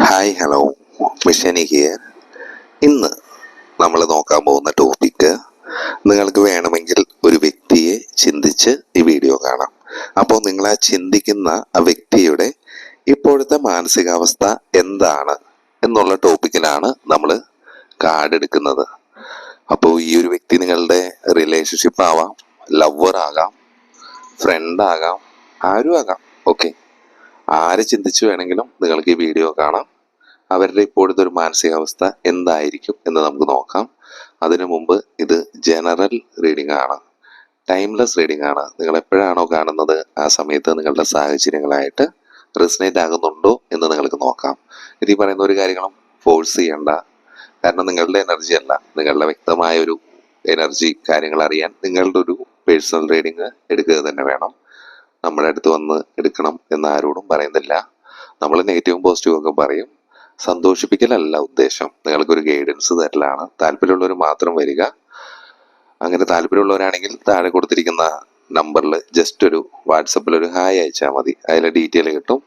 Hi hello, മിഷനി here. ഇന്ന് നമ്മൾ നോക്കാൻ പോകുന്ന ടോപ്പിക്ക്, നിങ്ങൾക്ക് വേണമെങ്കിൽ ഒരു വ്യക്തിയെ ചിന്തിച്ച് ഈ വീഡിയോ കാണാം. അപ്പോൾ നിങ്ങൾ ആ ചിന്തിക്കുന്ന ആ വ്യക്തിയുടെ ഇപ്പോഴത്തെ മാനസികാവസ്ഥ എന്താണ് എന്നുള്ള ടോപ്പിക്കിലാണ് നമ്മൾ കാർഡ് എടുക്കുന്നത്. അപ്പോൾ ഈ ഒരു വ്യക്തി നിങ്ങളുടെ റിലേഷൻഷിപ്പ് ആവാം, ലവർ ആകാം, ഫ്രണ്ട് ആകാം, ആരും ആകാം. ഓക്കെ, ആരെ ചിന്തിച്ചു വേണമെങ്കിലും നിങ്ങൾക്ക് ഈ വീഡിയോ കാണാം. അവരുടെ ഇപ്പോഴത്തെ ഒരു മാനസികാവസ്ഥ എന്തായിരിക്കും എന്ന് നമുക്ക് നോക്കാം. അതിനു മുമ്പ് ഇത് ജനറൽ റീഡിംഗ് ആണ്, ടൈംലെസ് റീഡിംഗ് ആണ്. നിങ്ങൾ എപ്പോഴാണോ കാണുന്നത് ആ സമയത്ത് നിങ്ങളുടെ സാഹചര്യങ്ങളായിട്ട് റെസനേറ്റ് ആകുന്നുണ്ടോ എന്ന് നിങ്ങൾക്ക് നോക്കാം. ഇത് ഈ പറയുന്ന ഒരു കാര്യങ്ങളും ഫോഴ്സ് ചെയ്യണ്ട. കാരണം നിങ്ങളുടെ എനർജി അല്ല, നിങ്ങളുടെ വ്യക്തമായ ഒരു എനർജി കാര്യങ്ങൾ അറിയാൻ നിങ്ങളുടെ ഒരു പേഴ്സണൽ റീഡിംഗ് എടുക്കുക തന്നെ വേണം. നമ്മുടെ അടുത്ത് വന്ന് എടുക്കണം എന്ന് ആരോടും പറയുന്നില്ല. നമ്മൾ നെഗറ്റീവും പോസിറ്റീവും ഒക്കെ പറയും. സന്തോഷിപ്പിക്കലല്ല ഉദ്ദേശം, നിങ്ങൾക്കൊരു ഗൈഡൻസ് തരലാണ്. താല്പര്യമുള്ളവർ മാത്രം വരിക. അങ്ങനെ താല്പര്യമുള്ളവരാണെങ്കിൽ താഴെ കൊടുത്തിരിക്കുന്ന നമ്പറിൽ ജസ്റ്റ് ഒരു വാട്സപ്പിൽ ഒരു ഹായ് അയച്ചാൽ മതി. അതിലെ ഡീറ്റെയിൽ കിട്ടും.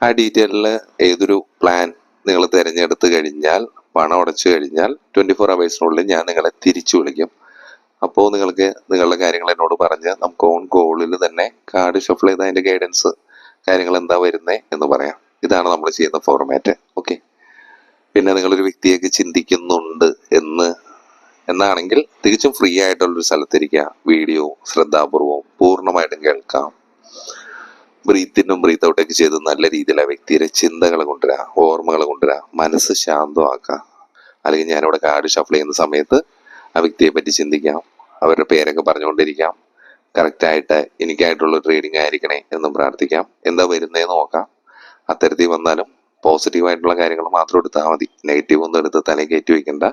ആ ഡീറ്റെയിലിൽ ഏതൊരു പ്ലാൻ നിങ്ങൾ തിരഞ്ഞെടുത്ത് കഴിഞ്ഞാൽ, പണം അടച്ചു കഴിഞ്ഞാൽ 24 hours ഞാൻ നിങ്ങളെ തിരിച്ചു വിളിക്കും. അപ്പോൾ നിങ്ങൾക്ക് നിങ്ങളുടെ കാര്യങ്ങൾ എന്നോട് പറഞ്ഞ് നമുക്ക് ഓൺ കോളിൽ തന്നെ കാർഡ് ഷഫിൾ ചെയ്ത് അതിൻ്റെ ഗൈഡൻസ് കാര്യങ്ങൾ എന്താ വരുന്നത് എന്ന് പറയാം. ഇതാണ് നമ്മൾ ചെയ്യുന്ന ഫോർമാറ്റ്. ഓക്കെ, പിന്നെ നിങ്ങളൊരു വ്യക്തിയൊക്കെ ചിന്തിക്കുന്നുണ്ട് എന്നാണെങ്കിൽ തികച്ചും ഫ്രീ ആയിട്ടുള്ളൊരു സ്ഥലത്തിരിക്കുക. വീഡിയോ ശ്രദ്ധാപൂർവം പൂർണ്ണമായിട്ടും കേൾക്കാം. ബ്രീത്ത് ഇന്നും ബ്രീത്ത് ഔട്ടൊക്കെ ചെയ്ത് നല്ല രീതിയിൽ ആ വ്യക്തിയുടെ ചിന്തകൾ കൊണ്ടുവരിക, ഓർമ്മകൾ കൊണ്ടുവരിക, മനസ്സ് ശാന്തമാക്കുക. അല്ലെങ്കിൽ ഞാനിവിടെ കാർഡ് ഷഫിൾ ചെയ്യുന്ന സമയത്ത് ആ വ്യക്തിയെ പറ്റി ചിന്തിക്കാം, അവരുടെ പേരൊക്കെ പറഞ്ഞുകൊണ്ടിരിക്കാം. കറക്റ്റായിട്ട് എനിക്കായിട്ടുള്ളൊരു റീഡിംഗ് ആയിരിക്കണേ എന്നും പ്രാർത്ഥിക്കാം. എന്താ വരുന്നതെന്ന് നോക്കാം. അത്തരത്തിൽ വന്നാലും പോസിറ്റീവായിട്ടുള്ള കാര്യങ്ങൾ മാത്രം എടുത്താൽ മതി. നെഗറ്റീവ് ഒന്നും എടുത്ത് തലയിൽ കയറ്റി വയ്ക്കണ്ട.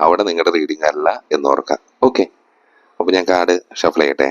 അവിടെ നിങ്ങളുടെ റീഡിംഗ് അല്ല എന്ന് ഓർക്കാം. ഓക്കെ, അപ്പോൾ ഞാൻ കാർഡ് ഷഫിൾ ചെയ്യട്ടെ.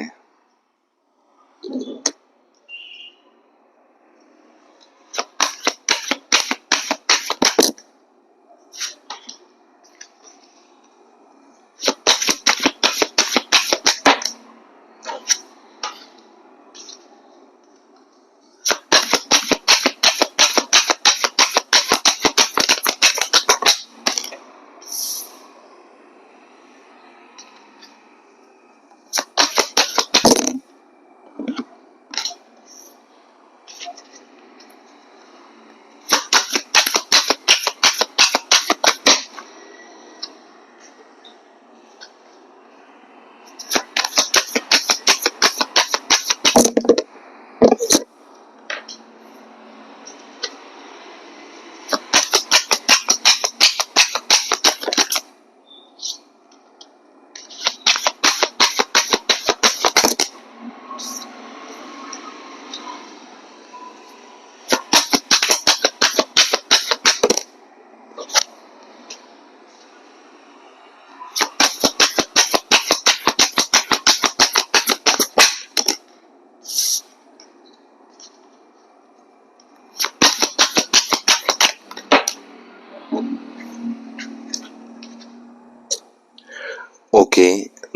ഓക്കെ,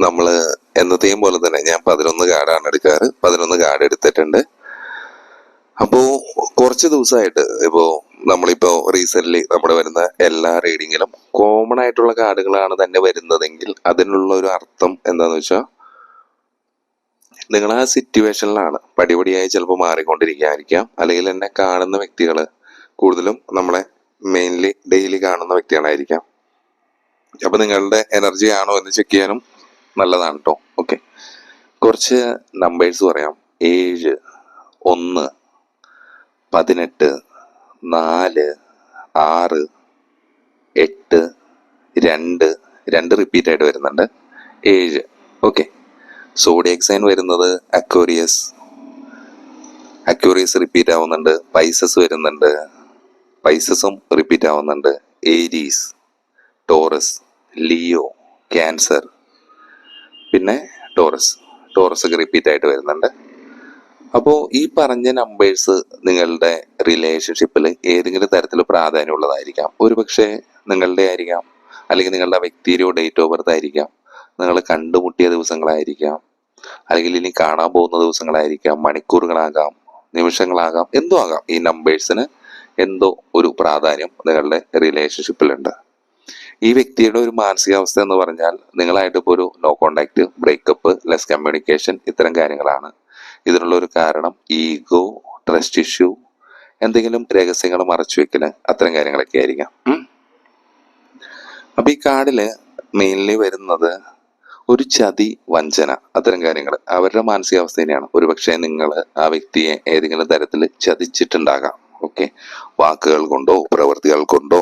നമ്മൾ എന്നത്തെയും പോലെ തന്നെ ഞാൻ 11 കാർഡാണ് എടുക്കാറ്. 11 കാർഡ് എടുത്തിട്ടുണ്ട്. അപ്പോൾ കുറച്ച് ദിവസമായിട്ട് നമ്മളിപ്പോൾ റീസെന്റ് നമ്മുടെ വരുന്ന എല്ലാ റീഡിങ്ങിലും കോമൺ ആയിട്ടുള്ള കാർഡുകളാണ് തന്നെ വരുന്നതെങ്കിൽ അതിനുള്ള ഒരു അർത്ഥം എന്താന്ന് വെച്ചാൽ, നിങ്ങൾ ആ സിറ്റുവേഷനിലാണ് പടിപടിയായി ചിലപ്പോൾ മാറിക്കൊണ്ടിരിക്കാതിരിക്കാം. അല്ലെങ്കിൽ എന്നെ കാണുന്ന വ്യക്തികൾ കൂടുതലും നമ്മളെ മെയിൻലി ഡെയിലി കാണുന്ന വ്യക്തികളായിരിക്കാം. അപ്പൊ നിങ്ങളുടെ എനർജി ആണോ എന്ന് ചെക്ക് ചെയ്യാനും നല്ലതാണ് കേട്ടോ. ഓക്കെ, കുറച്ച് നമ്പേഴ്സ് പറയാം. 7, 1, 18, 4, 6, 8, 2 റിപ്പീറ്റ് ആയിട്ട് വരുന്നുണ്ട്. 7. ഓക്കെ, സോഡിയക് സൈൻ വരുന്നത് അക്വേറിയസ് റിപ്പീറ്റ് ആവുന്നുണ്ട്. പൈസസ് വരുന്നുണ്ട്, പൈസസും റിപ്പീറ്റ് ആവുന്നുണ്ട്. ഏരീസ്, ടോറസ്, ലിയോ, ക്യാൻസർ, പിന്നെ ടോറസ് ഒക്കെ റിപ്പീറ്റ് ആയിട്ട് വരുന്നുണ്ട്. അപ്പോൾ ഈ പറഞ്ഞ നമ്പേഴ്സ് നിങ്ങളുടെ റിലേഷൻഷിപ്പിൽ ഏതെങ്കിലും തരത്തിൽ പ്രാധാന്യമുള്ളതായിരിക്കാം. ഒരുപക്ഷെ നിങ്ങളുടെ ആയിരിക്കാം, അല്ലെങ്കിൽ നിങ്ങളുടെ വ്യക്തിയുടെ ഡേറ്റ് ഓഫ് ബർത്ത് ആയിരിക്കാം, നിങ്ങൾ കണ്ടുമുട്ടിയ ദിവസങ്ങളായിരിക്കാം, അല്ലെങ്കിൽ ഇനി കാണാൻ പോകുന്ന ദിവസങ്ങളായിരിക്കാം, മണിക്കൂറുകളാകാം, നിമിഷങ്ങളാകാം, എന്തോ ആകാം. ഈ നമ്പേഴ്സിന് എന്തോ ഒരു പ്രാധാന്യം നിങ്ങളുടെ റിലേഷൻഷിപ്പിലുണ്ട്. ഈ വ്യക്തിയുടെ ഒരു മാനസികാവസ്ഥ എന്ന് പറഞ്ഞാൽ നിങ്ങളായിട്ട് ഇപ്പോൾ ഒരു no contact, breakup, less communication, ഇത്തരം കാര്യങ്ങളാണ്. ഇതിനുള്ള ഒരു കാരണം ഈഗോ, ട്രസ്റ്റ് ഇഷ്യൂ, എന്തെങ്കിലും രഹസ്യങ്ങൾ മറച്ചു വെക്കല്, അത്തരം കാര്യങ്ങളൊക്കെ ആയിരിക്കാം. അപ്പൊ ഈ കാർഡില് മെയിൻലി വരുന്നത് ഒരു ചതി, വഞ്ചന, അത്തരം കാര്യങ്ങൾ അവരുടെ മാനസികാവസ്ഥ തന്നെയാണ്. ഒരുപക്ഷെ നിങ്ങൾ ആ വ്യക്തിയെ ഏതെങ്കിലും തരത്തിൽ ചതിച്ചിട്ടുണ്ടാകാം. ഓക്കെ, വാക്കുകൾ കൊണ്ടോ പ്രവൃത്തികൾ കൊണ്ടോ,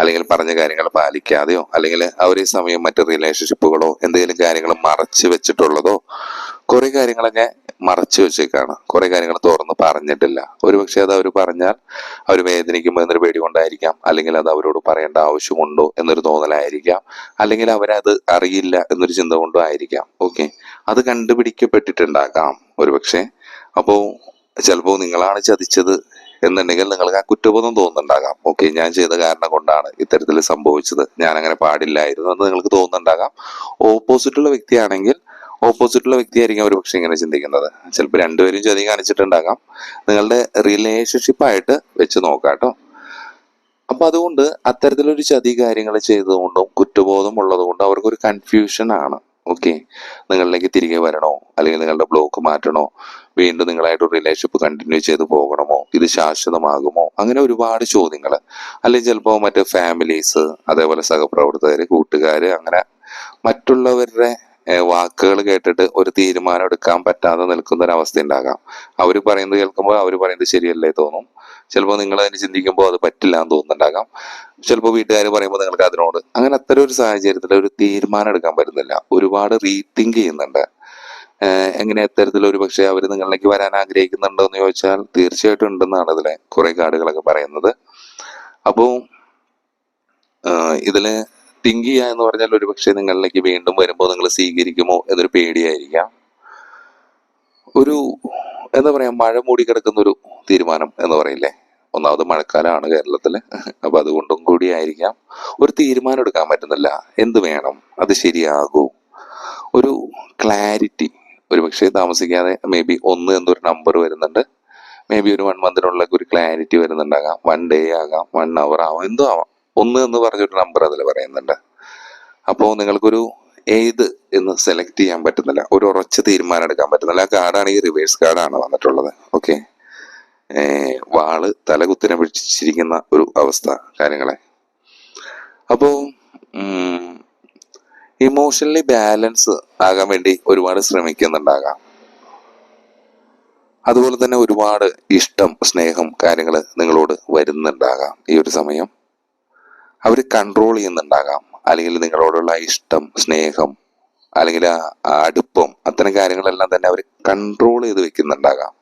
അല്ലെങ്കിൽ പറഞ്ഞ കാര്യങ്ങൾ പാലിക്കാതെയോ, അല്ലെങ്കിൽ അവർ ഈ സമയം മറ്റ് റിലേഷൻഷിപ്പുകളോ എന്തെങ്കിലും കാര്യങ്ങൾ മറച്ചു വെച്ചിട്ടുള്ളതോ, കുറെ കാര്യങ്ങളൊക്കെ മറച്ചു വെച്ചേക്കാണ്. കുറെ കാര്യങ്ങൾ തുറന്ന് പറഞ്ഞിട്ടില്ല. ഒരുപക്ഷെ അത് അവർ പറഞ്ഞാൽ അവർ വേദനിക്കുമ്പോൾ എന്നൊരു പേടി കൊണ്ടായിരിക്കാം, അല്ലെങ്കിൽ അത് അവരോട് പറയേണ്ട ആവശ്യമുണ്ടോ എന്നൊരു തോന്നലായിരിക്കാം, അല്ലെങ്കിൽ അവരത് അറിയില്ല എന്നൊരു ചിന്ത കൊണ്ടോ ആയിരിക്കാം. ഓക്കെ, അത് കണ്ടുപിടിക്കപ്പെട്ടിട്ടുണ്ടാകാം ഒരുപക്ഷെ. അപ്പോൾ ചിലപ്പോൾ നിങ്ങളാണ് ചതിച്ചത് എന്നുണ്ടെങ്കിൽ നിങ്ങൾക്ക് ആ കുറ്റബോധം തോന്നുന്നുണ്ടാകാം. ഓക്കെ, ഞാൻ ചെയ്ത കാരണം കൊണ്ടാണ് ഇത്തരത്തിൽ സംഭവിച്ചത്, ഞാൻ അങ്ങനെ പാടില്ലായിരുന്നു എന്ന് നിങ്ങൾക്ക് തോന്നുന്നുണ്ടാകാം. ഓപ്പോസിറ്റുള്ള വ്യക്തിയാണെങ്കിൽ ഓപ്പോസിറ്റുള്ള വ്യക്തിയായിരിക്കും ഒരു പക്ഷെ ഇങ്ങനെ ചിന്തിക്കുന്നത്. ചിലപ്പോൾ രണ്ടുപേരും ചതി കാണിച്ചിട്ടുണ്ടാകാം. നിങ്ങളുടെ റിലേഷൻഷിപ്പായിട്ട് വെച്ച് നോക്കാട്ടോ. അപ്പൊ അതുകൊണ്ട് അത്തരത്തിലൊരു ചതി കാര്യങ്ങൾ ചെയ്തതുകൊണ്ടും കുറ്റബോധം ഉള്ളതുകൊണ്ടും അവർക്കൊരു കൺഫ്യൂഷൻ ആണ്. ഓക്കെ, നിങ്ങളിലേക്ക് തിരികെ വരണോ, അല്ലെങ്കിൽ നിങ്ങളുടെ ബ്ലോക്ക് മാറ്റണോ, വീണ്ടും നിങ്ങളായിട്ട് റിലേഷൻഷിപ്പ് കണ്ടിന്യൂ ചെയ്ത് പോകണമോ, ഇത് ശാശ്വതമാകുമോ, അങ്ങനെ ഒരുപാട് ചോദ്യങ്ങൾ. അല്ലെങ്കിൽ ചിലപ്പോൾ മറ്റേ ഫാമിലീസ്, അതേപോലെ സഹപ്രവർത്തകര്, കൂട്ടുകാര്, അങ്ങനെ മറ്റുള്ളവരുടെ വാക്കുകൾ കേട്ടിട്ട് ഒരു തീരുമാനം എടുക്കാൻ പറ്റാതെ നിൽക്കുന്ന ഒരു അവസ്ഥ ഉണ്ടാകാം. അവർ പറയുന്നത് കേൾക്കുമ്പോൾ അവർ പറയുന്നത് ശരിയല്ലേ തോന്നും. ചിലപ്പോൾ നിങ്ങൾ അതിന് ചിന്തിക്കുമ്പോൾ അത് പറ്റില്ല എന്ന് തോന്നുന്നുണ്ടാകാം. ചിലപ്പോൾ വീട്ടുകാർ പറയുമ്പോൾ നിങ്ങൾക്ക് അതിനോട്, അങ്ങനെ അത്തരം ഒരു സാഹചര്യത്തിൽ ഒരു തീരുമാനം എടുക്കാൻ പറ്റുന്നില്ല. ഒരുപാട് റീതിങ്ക് ചെയ്യുന്നുണ്ട്. എങ്ങനെ അത്തരത്തിൽ ഒരു പക്ഷെ അവർ നിങ്ങളിലേക്ക് വരാൻ ആഗ്രഹിക്കുന്നുണ്ടോ എന്ന് ചോദിച്ചാൽ തീർച്ചയായിട്ടും ഉണ്ടെന്നാണ് ഇതിലെ കുറെ കാർഡുകളൊക്കെ പറയുന്നത്. അപ്പോൾ ഇതില് തിങ്ക് ചെയ്യുക എന്ന് പറഞ്ഞാൽ ഒരുപക്ഷെ നിങ്ങളിലേക്ക് വീണ്ടും വരുമ്പോൾ നിങ്ങൾ സ്വീകരിക്കുമോ എന്നൊരു പേടിയായിരിക്കാം. ഒരു എന്താ പറയാ, മഴ മൂടി കിടക്കുന്ന ഒരു തീരുമാനം എന്ന് പറയില്ലേ. ഒന്നാമത് മഴക്കാലമാണ് കേരളത്തില്, അപ്പൊ അതുകൊണ്ടും കൂടി ആയിരിക്കാം ഒരു തീരുമാനം എടുക്കാൻ പറ്റുന്നില്ല. എന്ത് വേണം, അത് ശരിയാകൂ, ഒരു ക്ലാരിറ്റി. ഒരുപക്ഷെ താമസിക്കാതെ മേ ബി 1 എന്നൊരു നമ്പർ വരുന്നുണ്ട്. മേ ബി ഒരു 1 മന്തിനുള്ളിൽ ഒരു ക്ലാരിറ്റി വരുന്നുണ്ടാകാം. 1 ഡേ ആകാം, 1 അവർ ആവാം, എന്തോ ആവാം. 1 എന്ന് പറഞ്ഞൊരു നമ്പർ അതിൽ പറയുന്നുണ്ട്. അപ്പോൾ നിങ്ങൾക്കൊരു ഏത് എന്ന് സെലക്ട് ചെയ്യാൻ പറ്റുന്നില്ല, ഒരു ഉറച്ച തീരുമാനം എടുക്കാൻ പറ്റുന്നില്ല. ആ കാർഡാണ് ഈ റിവേഴ്സ് കാർഡാണ് വന്നിട്ടുള്ളത്. ഓക്കെ, വാള് തലകുത്തിനെ പിടിച്ചിരിക്കുന്ന ഒരു അവസ്ഥ കാര്യങ്ങളെ. അപ്പോ ഇമോഷണലി ബാലൻസ് ആകാൻ വേണ്ടി ഒരുപാട് ശ്രമിക്കുന്നുണ്ടാകാം. അതുപോലെ തന്നെ ഒരുപാട് ഇഷ്ടം, സ്നേഹം കാര്യങ്ങൾ നിങ്ങളോട് വരുന്നുണ്ടാകാം. ഈ ഒരു സമയം അവർ കൺട്രോൾ ചെയ്യുന്നുണ്ടാകാം. അല്ലെങ്കിൽ നിങ്ങളോടുള്ള ഇഷ്ടം, സ്നേഹം, അല്ലെങ്കിൽ ആ അടുപ്പം, അത്തരം കാര്യങ്ങളെല്ലാം തന്നെ അവർ കൺട്രോൾ ചെയ്ത് വെക്കുന്നുണ്ടാകാം.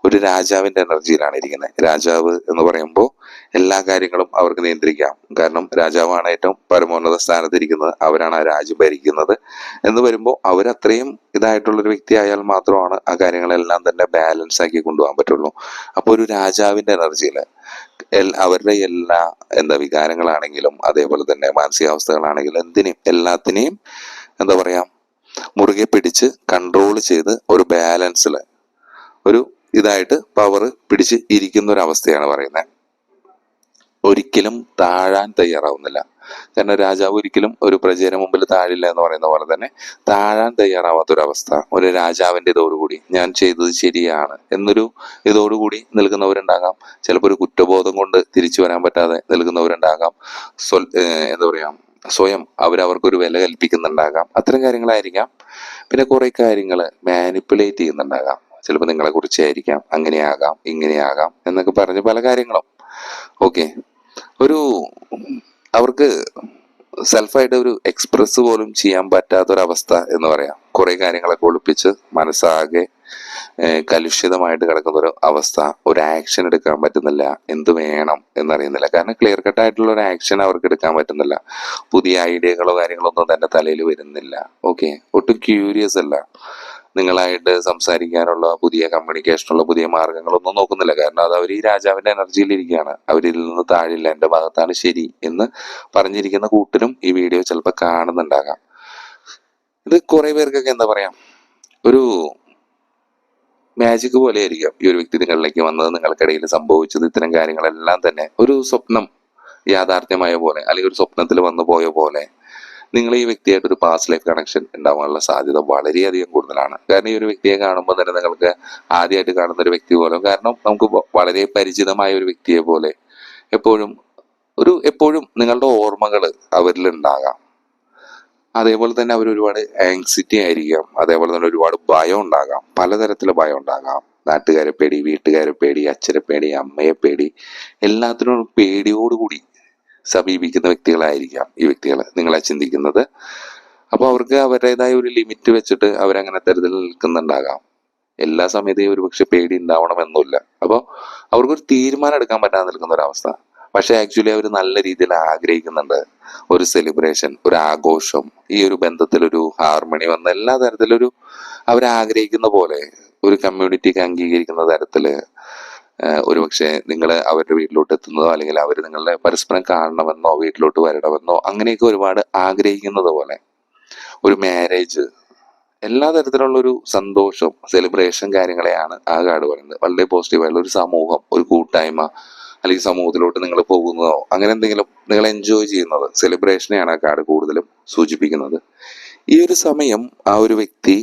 ഒരു രാജാവിന്റെ എനർജിയിലാണ് ഇരിക്കുന്നത്. രാജാവ് എന്ന് പറയുമ്പോൾ എല്ലാ കാര്യങ്ങളും അവർക്ക് നിയന്ത്രിക്കാം. കാരണം രാജാവാണ് ഏറ്റവും പരമോന്നത സ്ഥാനത്തിരിക്കുന്നത്, അവരാണ് ആ രാജ്യം ഭരിക്കുന്നത് എന്ന് വരുമ്പോൾ അവരത്രയും ഇതായിട്ടുള്ളൊരു വ്യക്തി ആയാൽ മാത്രമാണ് ആ കാര്യങ്ങളെല്ലാം തന്നെ ബാലൻസ് ആക്കി കൊണ്ടുപോകാൻ പറ്റുള്ളൂ. അപ്പോൾ ഒരു രാജാവിന്റെ എനർജിയിൽ അവരുടെ എല്ലാ വികാരങ്ങളാണെങ്കിലും അതേപോലെ തന്നെ മാനസികാവസ്ഥകളാണെങ്കിലും എല്ലാത്തിനെയും എന്താ പറയാ, മുറുകെ പിടിച്ച് കൺട്രോൾ ചെയ്ത് ഒരു ബാലൻസിൽ ഒരു ഇതായിട്ട് പവർ പിടിച്ച് ഇരിക്കുന്ന ഒരു അവസ്ഥയാണ് പറയുന്നത്. ഒരിക്കലും താഴാൻ തയ്യാറാവുന്നില്ല. കാരണം രാജാവ് ഒരിക്കലും ഒരു പ്രജയുടെ മുമ്പിൽ താഴില്ല എന്ന് പറയുന്ന പോലെ തന്നെ താഴാൻ തയ്യാറാവാത്തൊരവസ്ഥ. ഒരു രാജാവിന്റെ ഇതോടുകൂടി ഞാൻ ചെയ്തത് ശരിയാണ് എന്നൊരു ഇതോടുകൂടി നിൽക്കുന്നവരുണ്ടാകാം. ചിലപ്പോൾ ഒരു കുറ്റബോധം കൊണ്ട് തിരിച്ചു വരാൻ പറ്റാതെ നിൽക്കുന്നവരുണ്ടാകാം. എന്താ പറയാ, സ്വയം അവരവർക്കൊരു വില കൽപ്പിക്കുന്നുണ്ടാകാം. അത്തരം കാര്യങ്ങളായിരിക്കാം. പിന്നെ കുറെ കാര്യങ്ങൾ മാനിപ്പുലേറ്റ് ചെയ്യുന്നുണ്ടാകാം. ചിലപ്പോൾ നിങ്ങളെ കുറിച്ചായിരിക്കാം, അങ്ങനെയാകാം ഇങ്ങനെയാകാം എന്നൊക്കെ പറഞ്ഞ് പല കാര്യങ്ങളും. ഓക്കെ, ഒരു അവർക്ക് സെൽഫായിട്ട് ഒരു എക്സ്പ്രസ് പോലും ചെയ്യാൻ പറ്റാത്തൊരവസ്ഥ എന്ന് പറയാം. കുറെ കാര്യങ്ങളൊക്കെ ഒളിപ്പിച്ച് മനസ്സാകെ കലുഷിതമായിട്ട് കിടക്കുന്ന ഒരു അവസ്ഥ. ഒരു ആക്ഷൻ എടുക്കാൻ പറ്റുന്നില്ല, എന്ത് വേണം എന്നറിയുന്നില്ല. കാരണം ക്ലിയർ കട്ട് ആയിട്ടുള്ള ഒരു ആക്ഷൻ അവർക്ക് എടുക്കാൻ പറ്റുന്നില്ല. പുതിയ ഐഡിയകളോ കാര്യങ്ങളോ ഒന്നും തന്നെ തലയിൽ വരുന്നില്ല. ഓക്കെ, ഒട്ടും ക്യൂരിയസ് അല്ല. നിങ്ങളായിട്ട് സംസാരിക്കാനുള്ള പുതിയ കമ്മ്യൂണിക്കേഷനുള്ള പുതിയ മാർഗങ്ങളൊന്നും നോക്കുന്നില്ല. കാരണം അത് അവർ ഈ രാജാവിന്റെ എനർജിയിൽ ഇരിക്കുകയാണ്. അവരിൽ നിന്ന് താഴില്ല, എൻ്റെ ഭാഗത്താണ് ശരി എന്ന് പറഞ്ഞിരിക്കുന്ന കൂട്ടരും ഈ വീഡിയോ ചിലപ്പോൾ കാണുന്നുണ്ടാകാം. ഇത് കുറെ പേർക്കൊക്കെ എന്താ പറയാ, ഒരു മാജിക് പോലെ ആയിരിക്കാം ഈ ഒരു വ്യക്തി നിങ്ങളിലേക്ക് വന്നത്, നിങ്ങൾക്കിടയിൽ സംഭവിച്ചത്. ഇത്തരം കാര്യങ്ങളെല്ലാം തന്നെ ഒരു സ്വപ്നം യാഥാർത്ഥ്യമായ പോലെ, അല്ലെങ്കിൽ ഒരു സ്വപ്നത്തിൽ വന്നു പോയ പോലെ നിങ്ങൾ ഈ വ്യക്തിയായിട്ട് ഒരു പാസ്റ്റ് ലൈഫ് കണക്ഷൻ ഉണ്ടാവാനുള്ള സാധ്യത വളരെയധികം കൂടുതലാണ്. കാരണം ഈ ഒരു വ്യക്തിയെ കാണുമ്പോൾ തന്നെ നിങ്ങൾക്ക് ആദ്യമായിട്ട് കാണുന്ന ഒരു വ്യക്തി പോലെ, കാരണം നമുക്ക് വളരെ പരിചിതമായ ഒരു വ്യക്തിയെ പോലെ എപ്പോഴും നിങ്ങളുടെ ഓർമ്മകൾ അവരിൽ ഉണ്ടാകാം. അതേപോലെ തന്നെ അവർ ഒരുപാട് ആങ്സിറ്റി ആയിരിക്കാം, അതേപോലെ തന്നെ ഒരുപാട് ഭയം ഉണ്ടാകാം, പലതരത്തിലുള്ള ഭയം ഉണ്ടാകാം. നാട്ടുകാരെ പേടി, വീട്ടുകാരെ പേടി, അച്ഛനെ പേടി, അമ്മയെ പേടി, എല്ലാത്തിനും പേടിയോടുകൂടി സമീപിക്കുന്ന വ്യക്തികളായിരിക്കാം ഈ വ്യക്തികൾ നിങ്ങളെ ചിന്തിക്കുന്നത്. അപ്പോൾ അവർക്ക് അവരുടേതായ ഒരു ലിമിറ്റ് വെച്ചിട്ട് അവരങ്ങനെ തരത്തിൽ നിൽക്കുന്നുണ്ടാകാം. എല്ലാ സമയത്തും ഒരുപക്ഷെ പേടി ഉണ്ടാവണമെന്നില്ല. അപ്പോൾ അവർക്കൊരു തീരുമാനം എടുക്കാൻ പറ്റാതെ നിൽക്കുന്ന ഒരവസ്ഥ. പക്ഷെ ആക്ച്വലി അവർ നല്ല രീതിയിൽ ആഗ്രഹിക്കുന്നുണ്ട് ഒരു സെലിബ്രേഷൻ, ഒരു ആഘോഷം, ഈ ഒരു ബന്ധത്തിൽ ഒരു ഹാർമണി വന്ന എല്ലാ തരത്തിലൊരു അവരാഗ്രഹിക്കുന്ന പോലെ ഒരു കമ്മ്യൂണിറ്റിക്ക് അംഗീകരിക്കുന്ന തരത്തില് ഒരുപക്ഷെ നിങ്ങൾ അവരുടെ വീട്ടിലോട്ട് എത്തുന്നതോ, അല്ലെങ്കിൽ അവർ നിങ്ങളെ പരസ്പരം കാണണമെന്നോ വീട്ടിലോട്ട് വരണമെന്നോ അങ്ങനെയൊക്കെ ഒരുപാട് ആഗ്രഹിക്കുന്നത് പോലെ ഒരു മാരേജ്, എല്ലാ തരത്തിലുള്ള ഒരു സന്തോഷം, സെലിബ്രേഷൻ കാര്യങ്ങളെയാണ് ആ കാർഡ് പറയുന്നത്. വളരെ പോസിറ്റീവായിട്ടുള്ള ഒരു സമൂഹം, ഒരു കൂട്ടായ്മ, അല്ലെങ്കിൽ സമൂഹത്തിലോട്ട് നിങ്ങൾ പോകുന്നതോ അങ്ങനെ എന്തെങ്കിലും നിങ്ങൾ എൻജോയ് ചെയ്യുന്നത്, സെലിബ്രേഷനെയാണ് ആ കാർഡ് കൂടുതലും സൂചിപ്പിക്കുന്നത്. ഈ ഒരു സമയം ആ ഒരു വ്യക്തി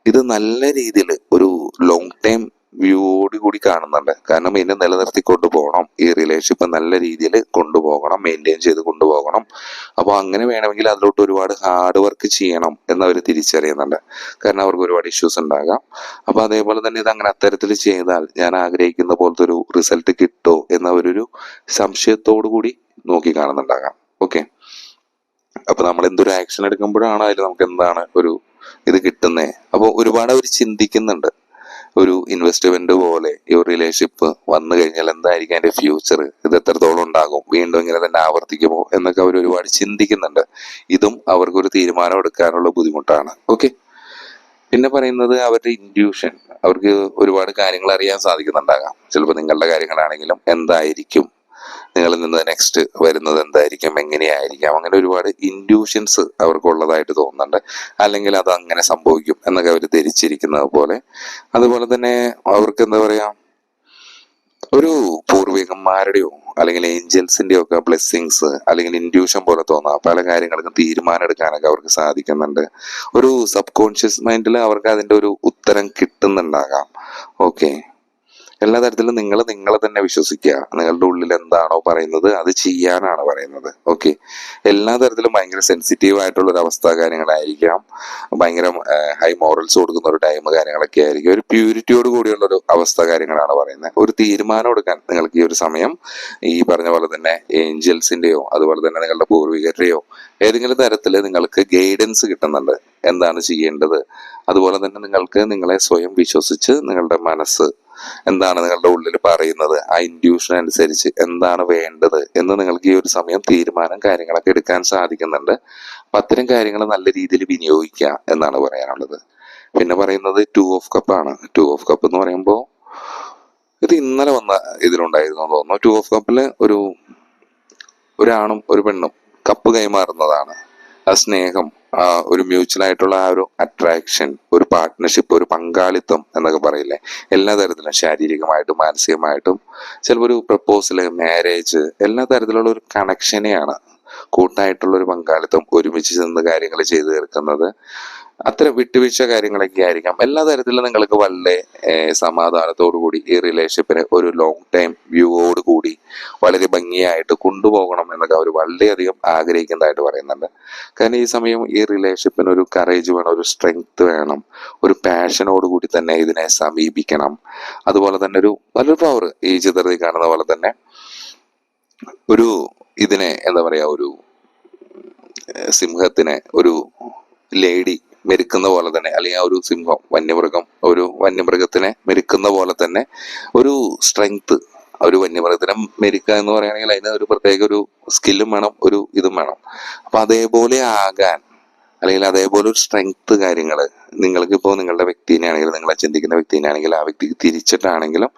ഇത് നല്ല രീതിയിൽ ഒരു ലോങ് ടൈം വ്യൂയോട് കൂടി കാണുന്നുണ്ട്. കാരണം ഇതിനെ നിലനിർത്തി കൊണ്ടുപോകണം, ഈ റിലേഷൻഷിപ്പ് നല്ല രീതിയിൽ കൊണ്ടുപോകണം, മെയിൻറ്റെയിൻ ചെയ്ത് കൊണ്ടുപോകണം. അപ്പോൾ അങ്ങനെ വേണമെങ്കിൽ അതിലോട്ട് ഒരുപാട് ഹാർഡ് വർക്ക് ചെയ്യണം എന്നവർ തിരിച്ചറിയുന്നുണ്ട്. കാരണം അവർക്ക് ഒരുപാട് ഇഷ്യൂസ് ഉണ്ടാകാം. അപ്പോൾ അതേപോലെ തന്നെ ഇത് അങ്ങനെ അത്തരത്തിൽ ചെയ്താൽ ഞാൻ ആഗ്രഹിക്കുന്ന പോലത്തെ ഒരു റിസൾട്ട് കിട്ടുമോ എന്നവരൊരു സംശയത്തോടു കൂടി നോക്കി കാണുന്നുണ്ടാകാം. ഓക്കെ, അപ്പൊ നമ്മൾ എന്തൊരു ആക്ഷൻ എടുക്കുമ്പോഴാണ് അതിൽ നമുക്ക് എന്താണ് ഒരു ഇത് കിട്ടുന്നേ. അപ്പോൾ ഒരുപാട് അവർ ചിന്തിക്കുന്നുണ്ട്. ഒരു ഇൻവെസ്റ്റ്മെന്റ് പോലെ ഈ ഒരു റിലേഷൻഷിപ്പ് വന്നു കഴിഞ്ഞാൽ എന്തായിരിക്കും അതിന്റെ ഫ്യൂച്ചർ, ഇത് എത്രത്തോളം ഉണ്ടാകും, വീണ്ടും ഇങ്ങനെ തന്നെ ആവർത്തിക്കുമോ എന്നൊക്കെ അവർ ഒരുപാട് ചിന്തിക്കുന്നുണ്ട്. ഇതും അവർക്കൊരു തീരുമാനം എടുക്കാനുള്ള ബുദ്ധിമുട്ടാണ്. ഓക്കെ, പിന്നെ പറയുന്നത് അവരുടെ ഇൻഡ്യൂഷൻ, അവർക്ക് ഒരുപാട് കാര്യങ്ങൾ അറിയാൻ സാധിക്കുന്നുണ്ടാകാം. ചിലപ്പോൾ നിങ്ങളുടെ കാര്യങ്ങളാണെങ്കിലും എന്തായിരിക്കും, നിങ്ങളിൽ നിന്ന് നെക്സ്റ്റ് വരുന്നത് എന്തായിരിക്കും, എങ്ങനെയായിരിക്കാം, അങ്ങനെ ഒരുപാട് ഇൻഡ്യൂഷൻസ് അവർക്കുള്ളതായിട്ട് തോന്നുന്നുണ്ട്. അല്ലെങ്കിൽ അത് അങ്ങനെ സംഭവിക്കും എന്നൊക്കെ അവർ ധരിച്ചിരിക്കുന്നത് പോലെ. അതുപോലെ തന്നെ അവർക്ക് എന്താ പറയാ, ഒരു പൂർവികന്മാരുടെയോ അല്ലെങ്കിൽ ഏഞ്ചൽസിന്റെയോ ഒക്കെ ബ്ലെസ്സിങ്സ് അല്ലെങ്കിൽ ഇൻഡ്യൂഷൻ പോലെ തോന്നാം. പല കാര്യങ്ങൾക്കും തീരുമാനം എടുക്കാനൊക്കെ അവർക്ക് സാധിക്കുന്നുണ്ട്. ഒരു സബ് കോൺഷ്യസ് മൈൻഡിൽ അവർക്ക് അതിന്റെ ഒരു ഉത്തരം കിട്ടുന്നുണ്ടാകാം. ഓക്കെ, എല്ലാ തരത്തിലും നിങ്ങൾ നിങ്ങളെ തന്നെ വിശ്വസിക്കുക. നിങ്ങളുടെ ഉള്ളിൽ എന്താണോ പറയുന്നത് അത് ചെയ്യാനാണ് പറയുന്നത്. ഓക്കെ, എല്ലാ തരത്തിലും ഭയങ്കര സെൻസിറ്റീവ് ആയിട്ടുള്ള ഒരു അവസ്ഥ കാര്യങ്ങളായിരിക്കാം. ഭയങ്കര ഹൈ മോറൽസ് കൊടുക്കുന്ന ഒരു ടൈം കാര്യങ്ങളൊക്കെ ആയിരിക്കും. ഒരു പ്യൂരിറ്റിയോട് കൂടിയുള്ള ഒരു അവസ്ഥ കാര്യങ്ങളാണ് പറയുന്നത്. ഒരു തീരുമാനം എടുക്കാൻ നിങ്ങൾക്ക് ഈ ഒരു സമയം ഈ പറഞ്ഞ പോലെ തന്നെ ഏഞ്ചൽസിന്റെയോ അതുപോലെ തന്നെ നിങ്ങളുടെ പൂർവികരുടെയോ ഏതെങ്കിലും തരത്തിൽ നിങ്ങൾക്ക് ഗൈഡൻസ് കിട്ടുന്നുണ്ട്, എന്താണ് ചെയ്യേണ്ടത്. അതുപോലെ തന്നെ നിങ്ങൾക്ക് നിങ്ങളെ സ്വയം വിശ്വസിച്ച് നിങ്ങളുടെ മനസ്സ് എന്താണ് നിങ്ങളുടെ ഉള്ളിൽ പറയുന്നത്, ആ ഇൻഡ്യൂഷൻ അനുസരിച്ച് എന്താണ് വേണ്ടത് എന്ന് നിങ്ങൾക്ക് ഈ ഒരു സമയം തീരുമാനം കാര്യങ്ങളൊക്കെ എടുക്കാൻ സാധിക്കുന്നുണ്ട്. അപ്പൊ അത്തരം കാര്യങ്ങൾ നല്ല രീതിയിൽ വിനിയോഗിക്കുക എന്നാണ് പറയാനുള്ളത്. പിന്നെ പറയുന്നത് 2 ഓഫ് കപ്പ് ആണ്. 2 ഓഫ് കപ്പ് എന്ന് പറയുമ്പോൾ ഇത് ഇന്നലെ വന്ന ഇതിലുണ്ടായിരുന്നു എന്ന് തോന്നുന്നു. 2 ഓഫ് കപ്പില് ഒരാണും ഒരു പെണ്ണും കപ്പ് കൈമാറുന്നതാണ്. ആ സ്നേഹം, ഒരു മ്യൂച്വൽ ആയിട്ടുള്ള ആ ഒരു അട്രാക്ഷൻ, ഒരു പാർട്ട്ണർഷിപ്പ്, ഒരു പങ്കാളിത്തം എന്നൊക്കെ പറയില്ലേ, എല്ലാ തരത്തിലും ശാരീരികമായിട്ടും മാനസികമായിട്ടും, ചിലപ്പോൾ ഒരു പ്രപ്പോസല്, മാരേജ്, എല്ലാ തരത്തിലുള്ള ഒരു കണക്ഷനെയാണ്, കൂട്ടായിട്ടുള്ള ഒരു പങ്കാളിത്തം, ഒരുമിച്ച് ചെന്ന് കാര്യങ്ങൾ ചെയ്തു തീർക്കുന്നത്. അത്തരം വിട്ടുവീഴ്ച കാര്യങ്ങളൊക്കെ ആയിരിക്കാം. എല്ലാ തരത്തിലും നിങ്ങൾക്ക് വളരെ സമാധാനത്തോടു കൂടി ഈ റിലേഷൻഷിപ്പിനെ ഒരു ലോങ് ടൈം വ്യൂവോട് കൂടി വളരെ ഭംഗിയായിട്ട് കൊണ്ടുപോകണം എന്നൊക്കെ അവർ വളരെയധികം ആഗ്രഹിക്കുന്നതായിട്ട് പറയുന്നുണ്ട്. കാരണം ഈ സമയം ഈ റിലേഷൻഷിപ്പിന് ഒരു കറേജ് വേണം, ഒരു സ്ട്രെങ്ത് വേണം, ഒരു പാഷനോട് കൂടി തന്നെ ഇതിനെ സമീപിക്കണം. അതുപോലെ തന്നെ ഒരു നല്ലൊരു പവർ, ഈ ചിത്രത്തിൽ കാണുന്ന പോലെ തന്നെ ഒരു ഇതിനെ എന്താ പറയാ, ഒരു സിംഹത്തിനെ ഒരു ലേഡി മെരുക്കുന്ന പോലെ തന്നെ, അല്ലെങ്കിൽ ആ ഒരു സിംഹം ഒരു വന്യമൃഗത്തിനെ മെരുക്കുന്ന പോലെ തന്നെ ഒരു സ്ട്രെങ്ത്, ഒരു വന്യമൃഗത്തിനെ മെരുക്കുക എന്ന് പറയുകയാണെങ്കിൽ അതിന് ഒരു പ്രത്യേക ഒരു സ്കില്ലും വേണം, ഒരു ഇതും വേണം. അപ്പൊ അതേപോലെ ആകാൻ, അല്ലെങ്കിൽ അതേപോലെ ഒരു സ്ട്രെങ്ത് കാര്യങ്ങൾ നിങ്ങൾക്കിപ്പോൾ നിങ്ങളുടെ വ്യക്തിനെ ആണെങ്കിലും നിങ്ങളെ ചിന്തിക്കുന്ന വ്യക്തിനെ ആണെങ്കിലും ആ വ്യക്തിക്ക് തിരിച്ചിട്ടാണെങ്കിലും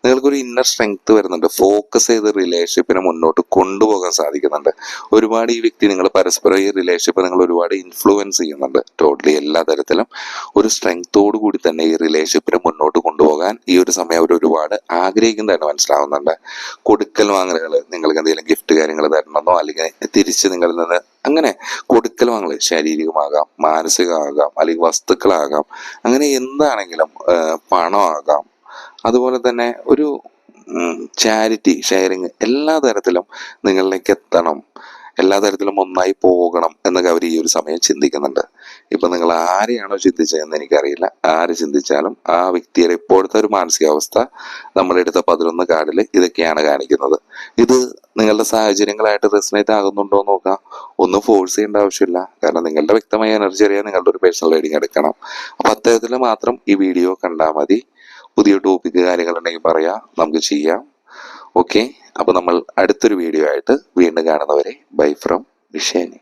നിങ്ങൾക്കൊരു ഇന്നർ സ്ട്രെങ്ത് വരുന്നുണ്ട്. ഫോക്കസ് ചെയ്ത് റിലേഷൻഷിപ്പിനെ മുന്നോട്ട് കൊണ്ടുപോകാൻ സാധിക്കുന്നുണ്ട്. ഒരുപാട് ഈ വ്യക്തി നിങ്ങൾ പരസ്പരം ഈ റിലേഷൻഷിപ്പ് നിങ്ങൾ ഒരുപാട് ഇൻഫ്ലുവൻസ് ചെയ്യുന്നുണ്ട്. ടോട്ടലി എല്ലാ തരത്തിലും ഒരു സ്ട്രെങ്തോടു കൂടി തന്നെ ഈ റിലേഷൻഷിപ്പിനെ മുന്നോട്ട് കൊണ്ടുപോകാൻ ഈ ഒരു സമയം അവർ ഒരുപാട് ആഗ്രഹിക്കുന്നതായിട്ട് മനസ്സിലാവുന്നുണ്ട്. കൊടുക്കൽ വാങ്ങലുകൾ, നിങ്ങൾക്ക് എന്തെങ്കിലും ഗിഫ്റ്റ് കാര്യങ്ങൾ തരണമെന്നോ അല്ലെങ്കിൽ തിരിച്ച് നിങ്ങളിൽ നിന്ന് അങ്ങനെ കൊടുക്കൽ വാങ്ങൽ ശാരീരികമാകാം, മാനസികമാകാം, അല്ലെങ്കിൽ വസ്തുക്കളാകാം, അങ്ങനെ എന്താണെങ്കിലും പണമാകാം, അതുപോലെ തന്നെ ഒരു ചാരിറ്റി ഷെയറിങ്, എല്ലാ തരത്തിലും നിങ്ങളിലേക്ക് എത്തണം, എല്ലാ തരത്തിലും ഒന്നായി പോകണം എന്നൊക്കെ അവർ ഈ ഒരു സമയം ചിന്തിക്കുന്നുണ്ട്. ഇപ്പൊ നിങ്ങൾ ആരെയാണോ ചിന്തിച്ചതെന്ന് എനിക്കറിയില്ല. ആര് ചിന്തിച്ചാലും ആ വ്യക്തിയുടെ ഇപ്പോഴത്തെ ഒരു മാനസികാവസ്ഥ നമ്മളെടുത്ത 11 കാർഡിൽ ഇതൊക്കെയാണ് കാണിക്കുന്നത്. ഇത് നിങ്ങളുടെ സാഹചര്യങ്ങളായിട്ട് റെസനേറ്റ് ആകുന്നുണ്ടോ എന്ന് നോക്കാം. ഒന്നും ഫോഴ്സ് ചെയ്യേണ്ട ആവശ്യമില്ല. കാരണം നിങ്ങളുടെ വ്യക്തമായ എനർജി അറിയാൻ നിങ്ങളുടെ ഒരു പേഴ്സണൽ റീഡിങ് എടുക്കണം. അപ്പൊ അത്തരത്തിൽ മാത്രം ഈ വീഡിയോ കണ്ടാൽ മതി. പുതിയ ടോപ്പിക്ക് കാര്യങ്ങളുണ്ടെങ്കിൽ പറയാം, നമുക്ക് ചെയ്യാം. ഓക്കെ, അപ്പൊ നമ്മൾ അടുത്തൊരു വീഡിയോ ആയിട്ട് വീണ്ടും കാണുന്നവരെ ബൈ ഫ്രം വിഷേനി.